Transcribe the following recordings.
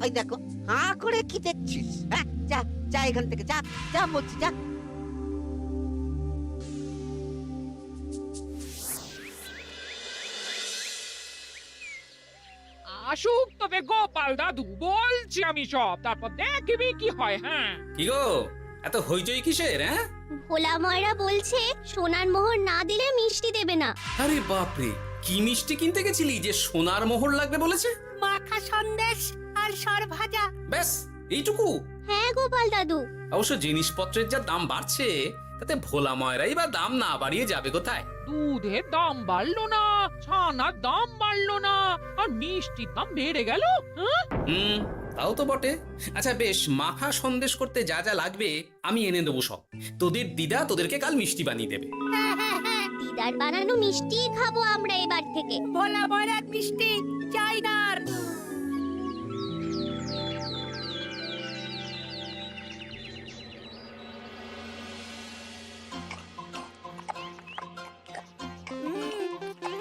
ওই দেখো, হাঁ করে কি দেখছিস? হ্যাঁ, যা যা এখান থেকে, যা যা বলছি, যা। আসুক তবে গোপাল দাদু, বলছি আমি সব, তারপর দেখবি কি হয়। হ্যাঁ, কি গো, এত হইচই কিসের? হ্যাঁ, ভোলা ময়রা বলছে সোনার মোহর না দিলে মিষ্টি দেবে না। আরে বাপরে, কি মিষ্টি কিনতে গেছিলি যে সোনার মোহর লাগবে বলেছে? মাখা সন্দেশ আর সর ভাজা। ব্যাস এইটুকু? হ্যাঁ গোপাল দাদু। অবশ্য জিনিসপত্রের যা দাম বাড়ছে, তাতে ভোলা ময়রাই বা দাম না বাড়িয়ে যাবে কোথায়? দুধের দাম বাড়লো না, ছানার দাম বাড়লো না, আর মিষ্টির দাম বেড়ে গেল। হ্যাঁ, তাও তো বটে। আচ্ছা বেশ, মাখা সন্দেশ করতে যা যা লাগবে আমি এনে দেবো সব। তোদের দিদা তোদেরকে কাল মিষ্টি বানিয়ে দেবে। দিদার বানানো মিষ্টি খাবো আমরা এবার থেকে। ভোলা ময়রার মিষ্টি চাই না আর।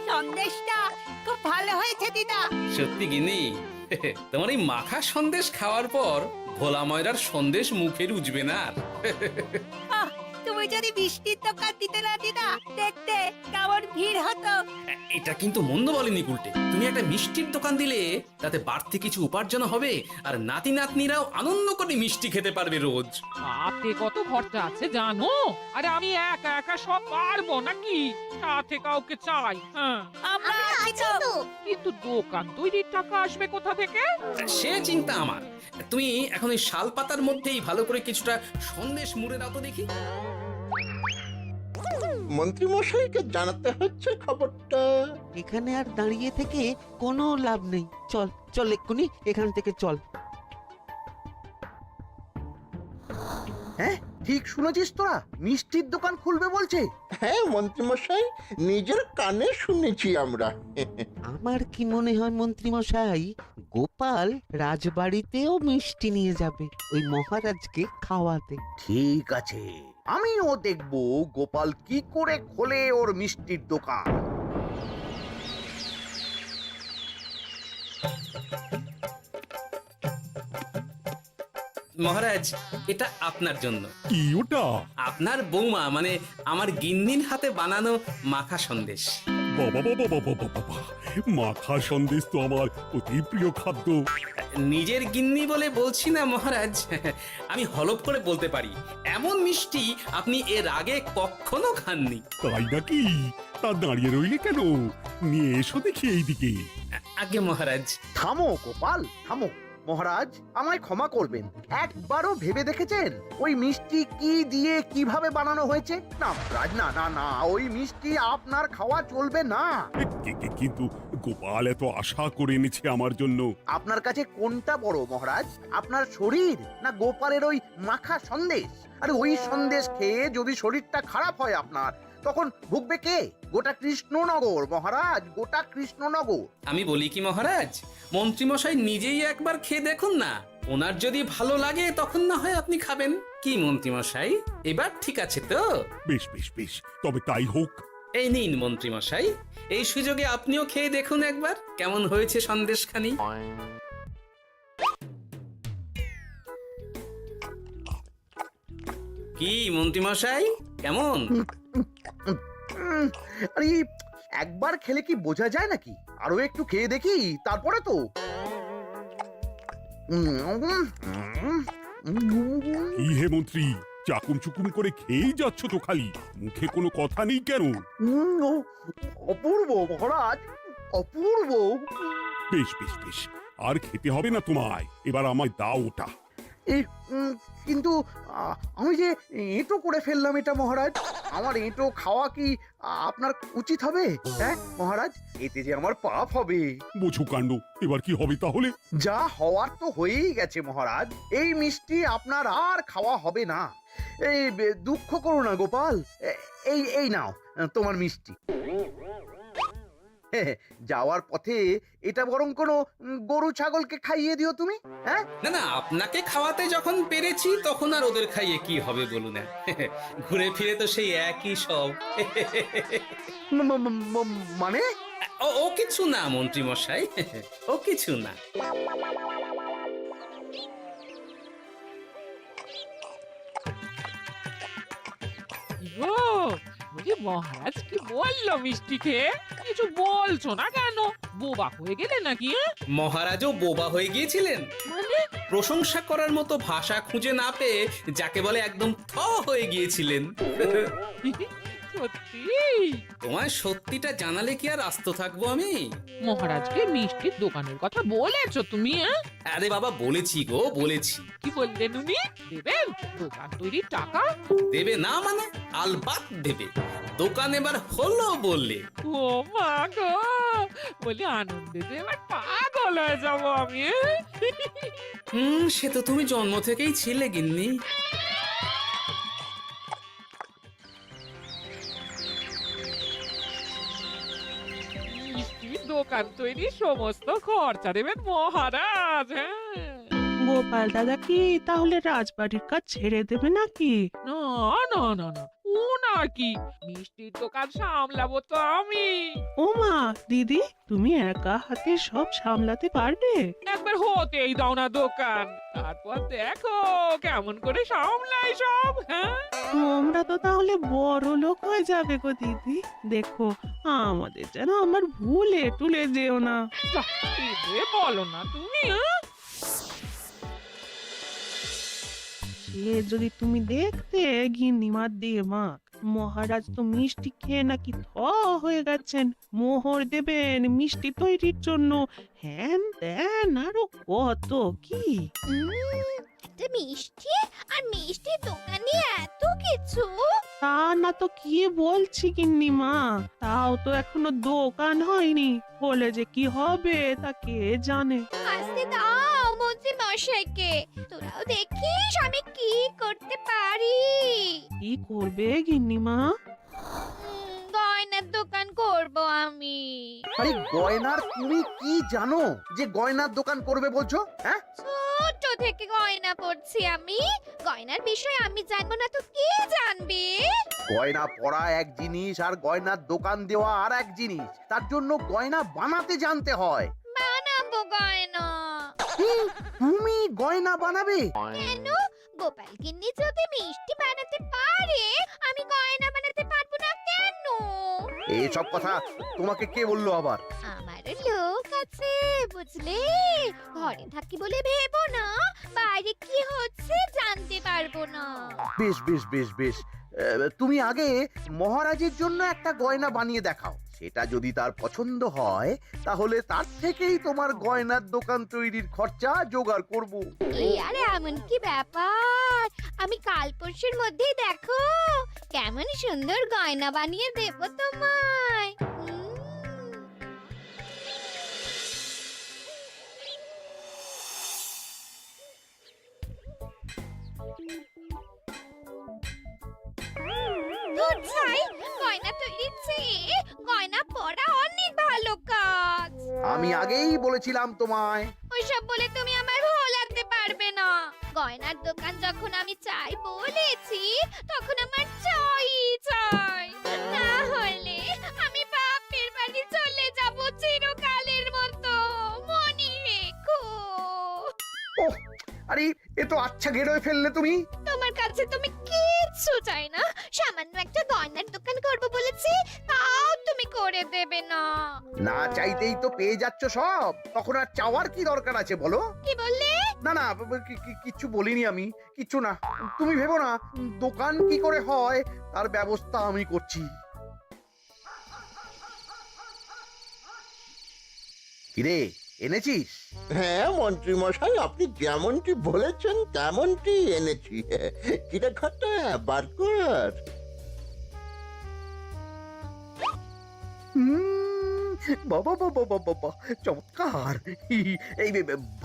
সন্দেশটা খুব ভালো হয়েছে দিদা। সত্যি গিনি, তোমার এই মাখা সন্দেশ খাওয়ার পর ভোলা ময়রার সন্দেশ মুখে রুজবে না আর। আহ, তুমি যদি মিষ্টির দোকান দিতে না দিদা, দেখতে কেমন ভিড় হতো। এটা কিন্তু মন্দ বলেনি গুলটে। তুমি একটা মিষ্টির দোকান দিলে তাতে বাড়তি কিছু উপার্জন হবে, আর নাতি নাতনিরাও আনন্দ করে মিষ্টি খেতে পারবে রোজ। হাতে কত খরচা আছে জানো? আরে আমি একা একা সব পারবো নাকি? সাথে কাউকে চাই। হ্যাঁ, আমরা আমরা আছি আছি তো। তো। কিন্তু দোকান তৈরির টাকা আসবে কোথা থেকে? সে চিন্তা আমার। তুমি এখন ওই শাল পাতার মধ্যেই ভালো করে কিছুটা সন্দেশ মুড়ে দাও তো দেখি। মন্ত্রী মশাইকে জানাতে হচ্ছে খবরটা। এখানে আর দাঁড়িয়ে থেকে কোনো লাভ নেই। চল চল, এক্ষুনি এখান থেকে চল। হ্যাঁ, ঠিক শুনেছিস তোরা, মিষ্টির দোকান খুলবে বলছে। হ্যাঁ মন্ত্রী মশাই, নিজের কানে শুনেছি আমরা। আমার কি মনে হয় মন্ত্রী মশাই, গোপাল রাজবাড়িতেও মিষ্টি নিয়ে যাবে ওই মহারাজকে খাওয়াতে। ঠিক আছে, আমিও দেখবো গোপাল কি করে খোলে ওর মিষ্টির দোকান। মহারাজ, এটা আপনার জন্য। কি ওটা? আপনার বৌমা মানে আমার গিন্নির হাতে বানানো মাখা সন্দেশ। বাবা বাবা বাবা বাবা বাবা, মাখা সন্দেশ তো আমার অতি প্রিয় খাদ্য। নিজের গিন্নি বলে বলছি না মহারাজ, আমি হলফ করে বলতে পারি এমন মিষ্টি আপনি এর আগে কখনো খাননি। তাই নাকি? তা দাঁড়িয়ে রইলে কেন? নিয়ে এসো দেখি এইদিকে। আগে মহারাজ। থামো গোপাল, থামো। মহারাজ, আমায় ক্ষমা করবেন, একবারও ভেবে দেখেছেন ওই মিষ্টি কি দিয়ে কিভাবে বানানো হয়েছে? না মহারাজ, না না না, ওই মিষ্টি আপনার খাওয়া চলবে না। কিন্তু গোপাল এত আশা করে এনেছে আমার জন্য। আপনার কাছে কোনটা বড় মহারাজ, আপনার শরীর না গোপালের ওই মাখা সন্দেশ? আরে ওই সন্দেশ খেয়ে যদি শরীরটা খারাপ হয় আপনার, তখন ভুগবে কে? গোটা কৃষ্ণনগর মহারাজ, গোটা কৃষ্ণনগর। আমি বলি কি মহারাজ, মন্ত্রীমশাই নিজেই একবার খেয়ে দেখুন না, ওনার যদি ভালো লাগে তখন না হয় আপনি খাবেন। কি মন্ত্রীমশাই, এবার ঠিক আছে তো? বেশ বেশ বেশ, তবে তাই হোক। এই নিন মন্ত্রীমশাই, এই সুযোগে আপনিও খেয়ে দেখুন একবার কেমন হয়েছে সন্দেশখানি। কি মন্ত্রীমশাই, কেমন? আরে একবার খেলে কি বোঝা যায় নাকি? আরো একটু খেয়ে দেখি তারপরে তো। কি হে মন্ত্রী, চাকুম চুকুম করে খেয়েই যাচ্ছ তো খালি, মুখে কোনো কথা নেই কেন? অপূর্ব মহারাজ, অপূর্ব। বেশ বেশ বেশ, আর খেতে হবে না তোমায়, এবার আমায় দাও ওটা। কিন্তু আমি যে এঁটো করে ফেললাম এটা মহারাজ, আমার এঁটো খাওয়া কি আপনার উচিত হবে? হ্যাঁ মহারাজ, এতে যে আমার পাপ হবে। বোঝো কাণ্ড, এবার কি হবে তাহলে? যা হওয়ার তো হয়েই গেছে মহারাজ, এই মিষ্টি আপনার আর খাওয়া হবে না। এই দুঃখ করো না গোপাল, এই এই নাও তোমার মিষ্টি। যাওয়ার পথে এটা বরং কোনো গরু ছাগলকে খাইয়ে দিও তুমি। হ্যাঁ না না, আপনাকে খাওয়াতে যখন পেরেছি তখন আর ওদের খাইয়ে কি হবে বলুন না। ঘুরে ফিরে তো সেই একই সব। মানে ও কিছু না মন্ত্রী মশাই, ও কিছু না। বলি মহারাজ কি বললো মিষ্টি খেয়ে? কিছু বলছো না কেন? বোবা হয়ে গেলে নাকি? মহারাজও বোবা হয়ে গিয়েছিলেন? মানে প্রশংসা করার মতো ভাষা খুঁজে না পেয়ে যাকে বলে একদম থ হয়ে গিয়েছিলেন। সত্যি? তোমায় সত্যিটা জানালে কি আর আস্ত থাকবো আমি? মহারাজকে মিষ্টির দোকানের কথা বলেছো তুমি? আরে বাবা, বলেছি গো, বলেছি। কি বললেন উনি? দেবেন দোকান তৈরির টাকা? দেবে না মানে? আলবাত দেবে। দোকান এবার হলো বললে। ও মা গো, বলি আনন্দে যে এবার পাগল হয়ে যাবো আমি। সে তো তুমি জন্ম থেকেই ছিলে গিন্নি। মিষ্টির দোকান তৈরির সমস্ত খরচা দেবেন মহারাজ। হ্যাঁ, গোপাল দাদা কি তাহলে রাজবাড়ির কাজ ছেড়ে দেবে নাকি? না না না না, ও নাকি, মিষ্টির দোকান সামলাবো তো আমি। ওমা দিদি, তুমি একা হাতে সব সামলাতে পারবে? একবার হতেই দাও না দোকান, তারপর দেখো কেমন করে সামলাই সব। হ্যাঁ, তোমরা তো তাহলে বড় লোক হয়ে যাবে গো দিদি। দেখো আমাদের যেন আমার ভুলে টুলে যেও না। যা, এ বলো না তুমি। সে যদি তুমি দেখতে গিন্নিমার দিয়ে মাক, মহারাজ তো মিষ্টি খেয়ে নাকি থ হয়ে গেছেন। মোহর দেবেন মিষ্টি তৈরির জন্য, হ্যান ত্যান আরো কত কি। একটা মিষ্টি আর মিষ্টির দোকানে এত কিছু। তা না তো কি বলছি গিন্নিমা, তাও তো এখনো দোকান হয়নি, বলে যে কি হবে তা কে জানে। আসতে দাও মন্ত্রী মশাইকে, তোরাও দেখিস আমি কি করতে পারি। কি করবে গিন্নিমা? গয়নার দোকান করব আমি। আরে গয়নার তুমি কি জানো যে গয়নার দোকান করবে বলছো? হ্যাঁ, ছোট থেকে গয়না পড়ছি আমি, গয়নার বিষয়ে আমি জানবো না তো কে জানবে? গয়না পরা এক জিনিস আর গয়নার দোকান দেওয়া আর এক জিনিস। তার জন্য গয়না বানাতে জানতে হয়। বানাবো গয়না। তুমি গয়না বানাবে? কেন? গোপাল গিন্নি যদি মিষ্টি বানাতে পারে, আমি গয়না বানাতে পারবো না কেন? এইসব কথা তোমাকে কে বললো আবার? আমার লোক আছে বুঝলে, ঘরে থাকি বলে ভেবো না বাইরে কি হচ্ছে জানতে পারবো না। বেশ বেশ বেশ বেশ, তুমি আগে মহারাজের জন্য একটা গয়না বানিয়ে দেখাও। সেটা যদি তার পছন্দ হয় তাহলে তার থেকেই তোমার গয়নার দোকান তৈরির খরচা জোগাড় করব। এই আরে এমন কি ব্যাপার, আমি কাল পরশুর মধ্যেই দেখো কেমন সুন্দর গয়না বানিয়ে দেবো তোমায়। ছাই, গয়না তৈরির চেয়ে গয়না পরা অনেক ভালো কাজ। আমি আগেই বলেছিলাম তোমায়। ওইসব বলে তুমি আমার ভোলাতে পারবে না। গয়নার দোকান যখন আমি চাই বলেছি, তখন আমার চাই চাই, না হলে আমি বাপের বাড়ি চলে যাব চিরকালের মতো, মনে রেখো। ওহ, আরে এ তো আচ্ছা গেড়ে ফেললে তুমি। তোমার কাছে তুমি কিচ্ছু চাই না, সামান্য একটা গয়নার দোকান করব বলেছি, তাও তুমি করে দেবে না। না চাইতেই তো পেয়ে যাচ্ছ সব, তখন আর চাওয়ার কি দরকার আছে বলো? কি বললে? না না, কিচ্ছু বলিনি আমি, কিচ্ছু না। তুমি ভেবো না, দোকান কি করে হয় তার ব্যবস্থা আমি করছি। কিরে, এনেছিস? হ্যাঁ মন্ত্রী মশাই, আপনি যেমনটি বলেছেন তেমনটি এনেছি। কিরে ঘটা, বার কর। বাবা বাবা বাবা বাবা, চমৎকার। এই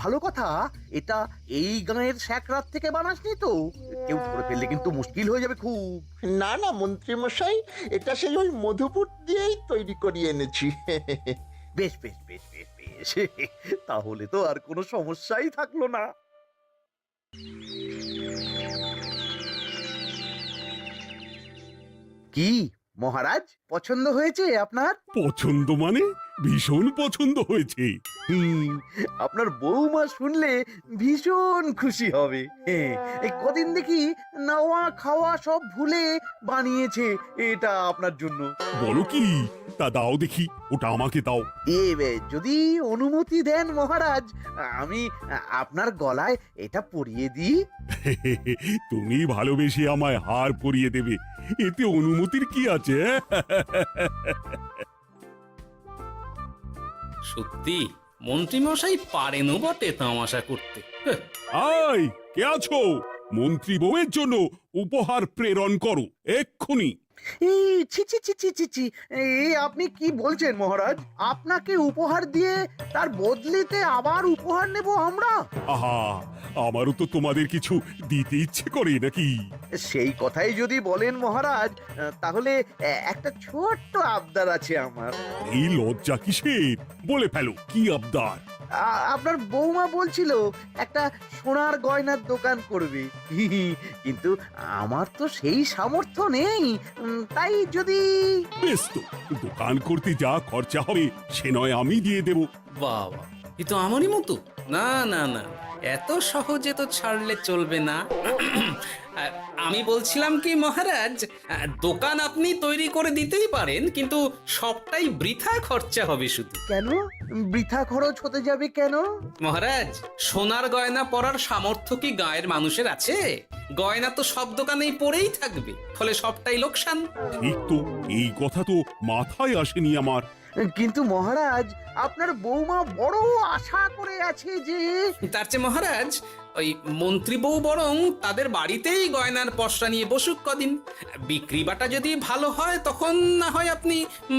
ভালো কথা, এটা এই গাঁয়ের স্যাকরাত থেকে বানাসনি তো? কেউ ধরে ফেললে কিন্তু মুশকিল হয়ে যাবে খুব। না না মন্ত্রী মশাই, এটা সেই ওই মধুপুর দিয়েই তৈরি করিয়ে এনেছি। বেশ বেশ বেশ বেশ বেশ, তাহলে তো আর কোনো সমস্যাই থাকলো না। কি মহারাজ, পছন্দ হয়েছে আপনার? পছন্দ মানে ভীষণ পছন্দ হয়েছে। হুম, আপনার বৌমা শুনলে ভীষণ খুশি হবে। এই কদিন দেখি নাওয়া খাওয়া সব ভুলে বানিয়েছে এটা আপনার জন্য। বলো কি, তা দাও দেখি, ওটা আমাকে দাও। যদি অনুমতি দেন মহারাজ, আমি আপনার গলায় এটা পরিয়ে দিই। তুমি ভালোবেসে আমায় হার পরিয়ে দেবে, এতে অনুমতির কি আছে? সত্যি মন্ত্রীমশাই পারেনও বটে তামাশা করতে। হ্যাঁ, আয়, কে আছো? মন্ত্রী বউয়ের জন্য উপহার প্রেরণ করো এক্ষুনি। এই ছি ছি ছি ছি ছি ছি, এই আপনি কি বলছেন মহারাজ? আপনাকে উপহার দিয়ে তার বদলেতে আবার উপহার নেব আমরা? আহা, আমারও তো তোমাদের কিছু দিতে ইচ্ছে করে নাকি? সেই কথাই যদি বলেন মহারাজ, তাহলে একটা ছোট্ট আবদার আছে আমার। এই লজ্জা কিসের? বলে ফেলো, কি আবদার? আপনার বৌমা বলছিল একটা সোনার গয়নার দোকান করবে, কিন্তু আমার তো সেই সামর্থ্য নেই। তাই যদি বেশ তো, দোকান করতে যা খরচা হবে সে নয় আমি দিয়ে দেব। বাবা, এ তো আমারই মতো। না না না, এত সহজে তো ছাড়লে চলবে না। আমি বলছিলাম কি মহারাজ, দোকান আপনি তৈরি করে দিতেই পারেন, কিন্তু সবটাই বৃথা খরচা হবে শুধু। কেন বৃথা খরচ হতে যাবে কেন? মহারাজ, সোনার গয়না পরার সামর্থ্য কি গায়ের মানুষের আছে? গয়না তো সব দোকানেই পড়েই থাকবে, ফলে সবটাই লোকসান। ঠিক তো, এই কথা তো মাথায় আসেনি আমার। কিন্তু মহারাজ, আপনার বৌমা বড় আশা করে আছে যে তার চেয়ে মহারাজ, ওই মন্ত্রী বউ বরং তাদের বাড়িতেই গয়নার পসরা নিয়ে বসুক কদিন। বিক্রি বাটা যদি ভালো হয় তখন না হয় আপনি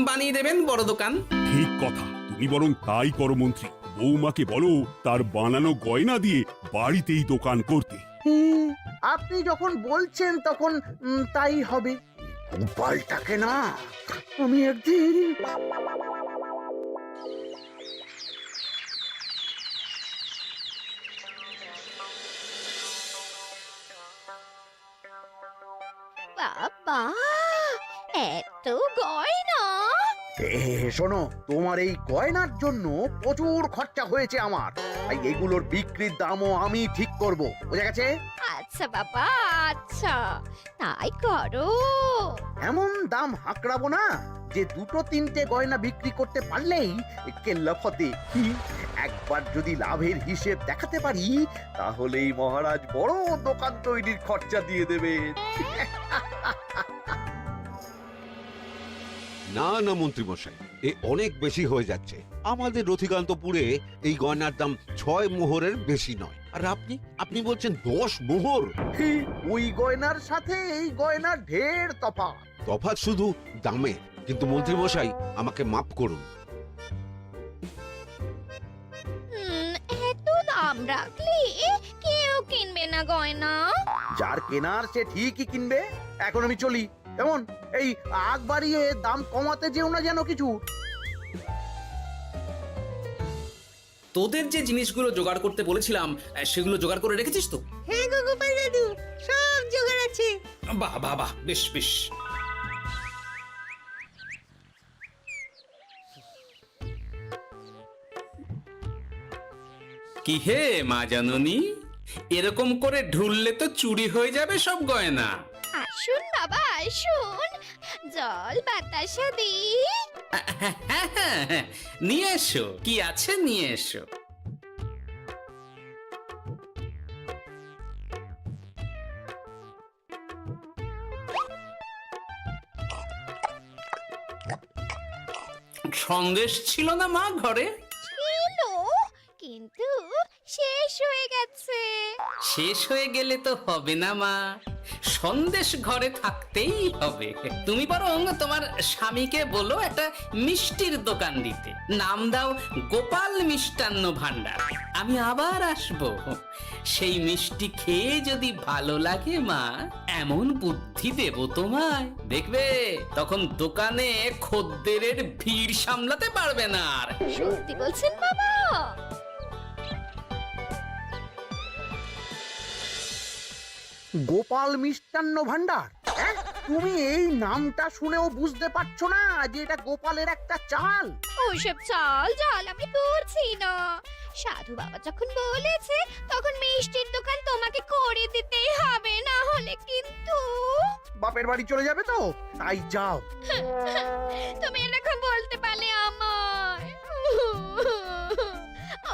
বানিয়ে দেবেন বড় দোকান। ঠিক কথা, তুমি বরং তাই করো মন্ত্রী। বৌমাকে বলো তার বানানো গয়না দিয়ে বাড়িতেই দোকান করতে। আপনি যখন বলছেন তখন তাই হবে। গোপালটাকে না আমি একদিন বাবা, এত গয়না! শোনো, তোমার এই গয়নার জন্য প্রচুর খরচা হয়েছে আমার, তাই এগুলোর বিক্রির দামও আমি ঠিক করব, বুঝা গেছে? আচ্ছা বাবা, আচ্ছা, তাই করো। এমন দাম হাঁকড়াবো না যে দুটো তিনটে গয়না বিক্রি করতে পারলেই কেল্লা ফতে। একবার যদি লাভের হিসেব দেখাতে পারি, তাহলেই মহারাজ বড় দোকান তৈরির খরচা দিয়ে দেবেন। না না মন্ত্রী মশাই, এ অনেক বেশি হয়ে যাচ্ছে। আমাদের রথিকান্তপুরে এই গয়নার দাম 6 মোহরের বেশি নয়, আর আপনি বলছেন 10 মোহর? ওই গয়নার সাথে এই গয়নার ঢের তফাৎ। তফাৎ শুধু দামে, কিন্তু মন্ত্রী মশাই আমাকে মাফ করুন। এত দাম রাখলে কেউ কিনবে না গয়না। যার কেনার সে ঠিকই কিনবে। এখন আমি চলি। কেমন, এই আগ বাড়িয়ে দাম কমাতে যেও না যেন কিছু। তোদের যে জিনিসগুলো জোগাড় করতে বলেছিলাম সেগুলো জোগাড় করে রেখেছিস তো? হ্যাঁ গো গোপাল দাদু, সব জোগাড় আছে। বাহ বাহ বাহ, বেশ বেশ। কি হে মা জাননী, এরকম করে ঢুললে তো চুরি হয়ে যাবে সব গয়না। আসুন বাবা, আসুন, জল বাতাসা দিই। নিয়ে এসো, কি আছে নিয়ে এসো। সন্দেশ ছিল না মা ঘরে? ছিল, কিন্তু শেষ হয়ে গেছে। শেষ হয়ে গেলে তো হবে না মা, সন্দেশ ঘরে থাকতেই হবে। তুমি বরং তোমার স্বামীকে বলো একটা মিষ্টির দোকান দিতে, নাম দাও গোপাল মিষ্টান্ন ভান্ডার। আমি আবার আসবো, সেই মিষ্টি খেয়ে যদি ভালো লাগে মা, এমন বুদ্ধি দেব তোমায়, দেখবে তখন দোকানে খদ্দেরের ভিড় সামলাতে পারবে না আর। সত্যি বলছেন বাবা? গোপাল মিষ্টান্ন ভান্ডার, হ্যাঁ? তুমি এই নামটা শুনেও বুঝতে পারছো না যে এটা গোপালের একটা চাল? ওইসব চাল জাল আমি বলছি না। সাধু বাবা যখন বলেছে তখন মিষ্টির দোকান তোমাকে করে দিতেই হবে, না হলে কিন্তু বাপের বাড়ি চলে যাবে তো, তাই যাও। তুমি এরকম বলতে পারলে আমার।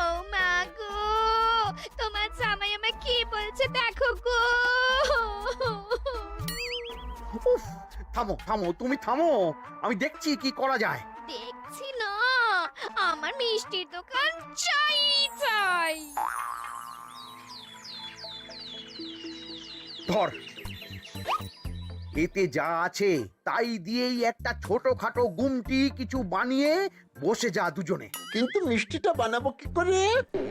ও মা গো, তোমার জামাই আমায় কি বলছে দেখো গো। উফ, থামো থামো, তুমি থামো, আমি দেখছি কি করা যায়। দেখছি না, আমার মিষ্টির দোকান চাই চাই। ধর, এতে যা আছে তাই দিয়েই একটা ছোটখাটো গুমটি কিছু বানিয়ে বসে যা দুজনে। কিন্তু মিষ্টিটা বানাবো কি করে?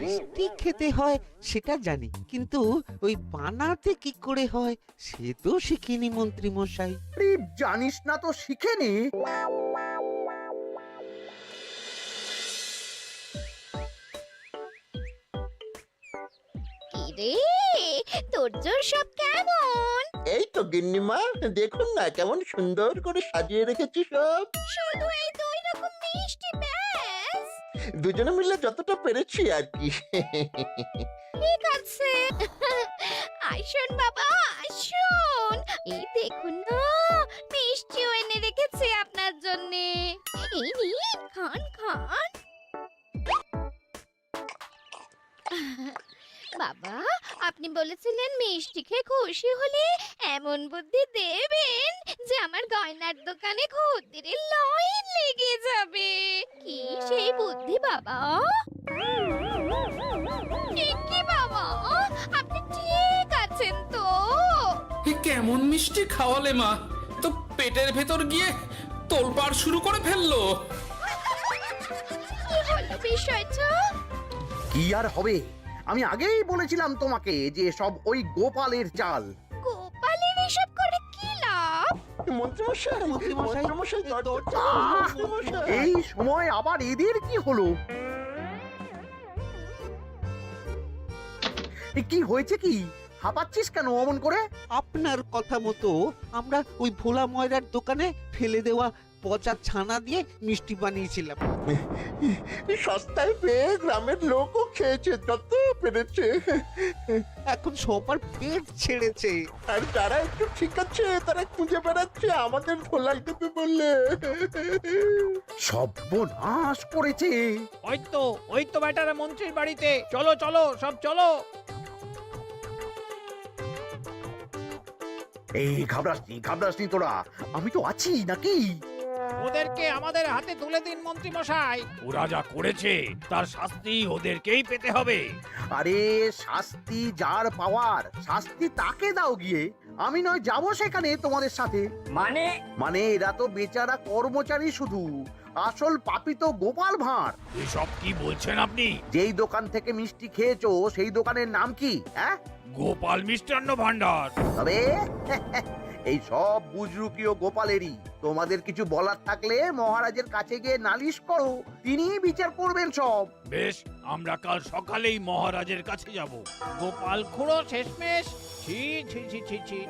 মিষ্টি খেতে হয় সেটা জানি, কিন্তু ওই বানাতে কি করে হয় সে তো শিখিনি মন্ত্রী মশাই। আরে জানিস না তো শিখে নে। কি রে, তোর জোর সব কেমন? এই তো গিন্নিমা, দেখুন না কেমন সুন্দর করে সাজিয়ে রেখেছি সব। শুধু এই দুই রকম মিষ্টি ব্যাস? দুজনে মিলে যতটা পেরেছি আর কি। ঠিক আছে, আসুন বাবা আসুন, এই দেখুন না মিষ্টিও এনে রেখেছি আপনার জন্য। এই নিন, খান খান। বাবা, আপনি বলেছিলেন মিষ্টি খেয়ে খুশি হলে এমন বুদ্ধি দেবেন যে আমার গয়নার দোকানে খদ্দেরের লাইন লেগে যাবে। কি সেই বুদ্ধি বাবা? কি বাবা, আপনি ঠিক আছেন তো? এ কেমন মিষ্টি খাওয়ালে মা, তো পেটের ভেতর গিয়ে তোলপাড় শুরু করে ফেললো। কি হলো বিষয়টা? কি আর হবে, আমি আগেই বলেছিলাম তোমাকে যে সব ওই গোপালের চাল। গোপালের এসব করে কি লাভ? মন্ত্রীমশাই, মন্ত্রীমশাই, মন্ত্রীমশাই, দরজা আহ! খুলুন, মন্ত্রীমশাই। এই সময় আবার এদের কি হলো? এ কি হয়েছে কি? হাঁপাচ্ছিস কেন অমন করে? আপনার কথা মতো আমরা ওই ভোলা ময়রার দোকানে ফেলে দেওয়া পচা ছানা দিয়ে মিষ্টি বানিয়েছিলাম। সস্তায় পেয়ে গ্রামের লোকও খেয়েছে যত পেরেছে। এখন সবার পেট ছেড়েছে। আর যারা একটু ঠিক আছে তারা খুঁজে বেড়াচ্ছে আমাদের ধোলাই দেবে বললে। সর্বনাশ করেছে। ওই তো বেটারা মন্ত্রীর বাড়িতে, চলো চলো সব চলো। এই ঘাবড়াসনি তোরা, আমি তো আছি নাকি? ওদেরকে আমাদের হাতে তুলে দিন মন্ত্রী মশাই। ওরা যা করেছে তার শাস্তি ওদেরকেই পেতে হবে। আরে শাস্তি যার পাওয়ার শাস্তি তাকে দাও গিয়ে, আমি নয় যাবো সেখানে তোমাদের সাথে। মানে এরা তো বেচারা কর্মচারী শুধু, আসল পাপী তো গোপাল ভাঁড়। এসব কি বলছেন আপনি? যেই দোকান থেকে মিষ্টি খেয়েছো সেই দোকানের নাম কি? হ্যাঁ, গোপাল মিষ্টান্ন ভান্ডার। তবে এই সব বুজরুকিও গোপালেরই। তোমাদের কিছু বলার থাকলে মহারাজের কাছে গিয়ে নালিশ করো, তিনিই বিচার করবেন সব। বেশ, আমরা কাল সকালেই মহারাজের কাছে যাব। গোপাল খুড়ো শেষমেশ। ছি ছি ছি ছি ছি।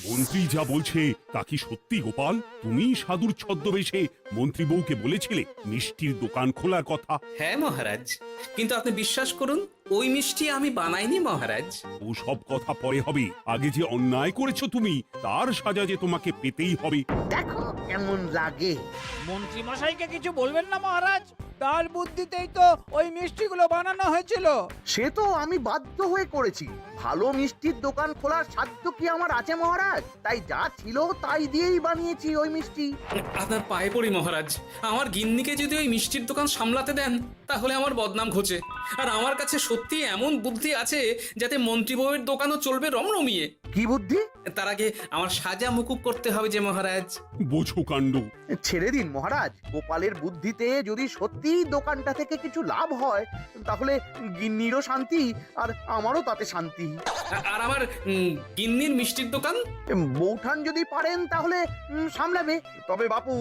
মন্ত্রী যা বলছে তা কি সত্যি গোপাল? তুমি সাধুর ছদ্মবেশে মন্ত্রী বউকে বলেছিলে মিষ্টির দোকান খোলার কথা? হ্যাঁ মহারাজ, কিন্তু আপনি বিশ্বাস করুন ওই মিষ্টি আমি বানাইনি মহারাজ। ও সব কথা পরে হবে, আগে যে অন্যায় করেছো তুমি তার সাজা যে তোমাকে পেতেই হবে। দেখো কেমন লাগে। মন্ত্রী মশাইকে কিছু বলবেন না মহারাজ, তার বুদ্ধিতেই তো ওই মিষ্টিগুলো বানানো হয়েছিল। সে তো আমি বাধ্য হয়ে করেছি। ভালো মিষ্টির দোকান খোলার সাধ্য কি আমার আছে মহারাজ? তাই যা ছিল তাই দিয়েই বানিয়েছি ওই মিষ্টি। আপনার পায়ে পড়ি মহারাজ, আমার গিন্নিকে যদি ওই মিষ্টির দোকান সামলাতে দেন তাহলে আমার বদনাম ঘোচে। আর আমার কাছে সত্যি এমন বুদ্ধি আছে যাতে মন্ত্রী বউয়ের দোকানও চলবে রমরমিয়ে। কি বুদ্ধি? তার আগে আমার সাজা মুকুব করতে হবে যে মহারাজ। বোঝো কাণ্ড। ছেড়ে দিন মহারাজ, গোপালের বুদ্ধিতে যদি সত্যি দোকানটা থেকে কিছু লাভ হয় তাহলে গিন্নিরও শান্তি আর আমারও তাতে শান্তি। আর আমার গিন্নির মিষ্টির দোকান? বৌঠান যদি পারেন তাহলে সামলাবে। তবে বাপু,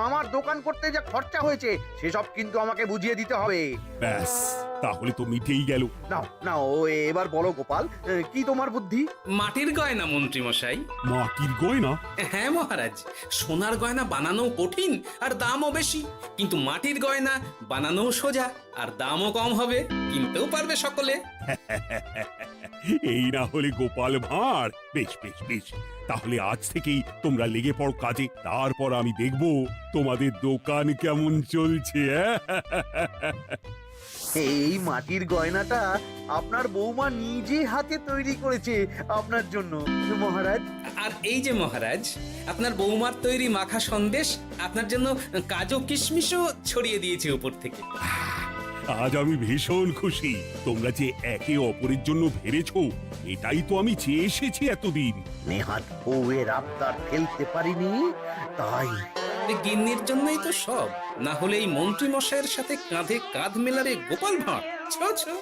আমার দোকান করতে যা খরচা হয়েছে সেসব কিন্তু আমাকে বুঝিয়ে দিতে হবে। ব্যাস, তাহলে তো মিটেই গেল। নাও নাও এবার বলো গোপাল, কি তোমার বুদ্ধি? মাটির গয়না মন্ত্রী মশাই। মাটির গয়না? হ্যাঁ মহারাজ, সোনার গয়না বানানো কঠিন আর দামও বেশি, কিন্তু মাটির গয়না বানানো সোজা আর দামও কম হবে, কিনতেও পারবে সকলে। এই না হলে গোপাল ভাঁড়। বেশ বেশ বেশ, তাহলে আজ থেকেই তোমরা লেগে পড়ো কাজে, তারপর আমি দেখব তোমাদের দোকান কেমন চলছে। এই মাটির গয়নাটা আপনার বৌমা নিজে হাতে তৈরি করেছে আপনার জন্য মহারাজ। আর এই যে মহারাজ, আপনার বৌমার তৈরি মাখা সন্দেশ আপনার জন্য কাজু কিশমিশও ছড়িয়ে দিয়েছে উপর থেকে। আজ আমি ভীষণ খুশি। তোমরা যে একে অপরের জন্য ভেবেছো, এটাই তো আমি চেয়ে এসেছি এতদিন। নেহাত বউয়ের আবদার ফেলতে পারিনি, তাই এই গিন্নির জন্যই তো সব, না হলে এই মন্ত্রী মশাইয়ের সাথে কাঁধে কাঁধ মেলাবে গোপাল ভাঁড়। ছো ছো।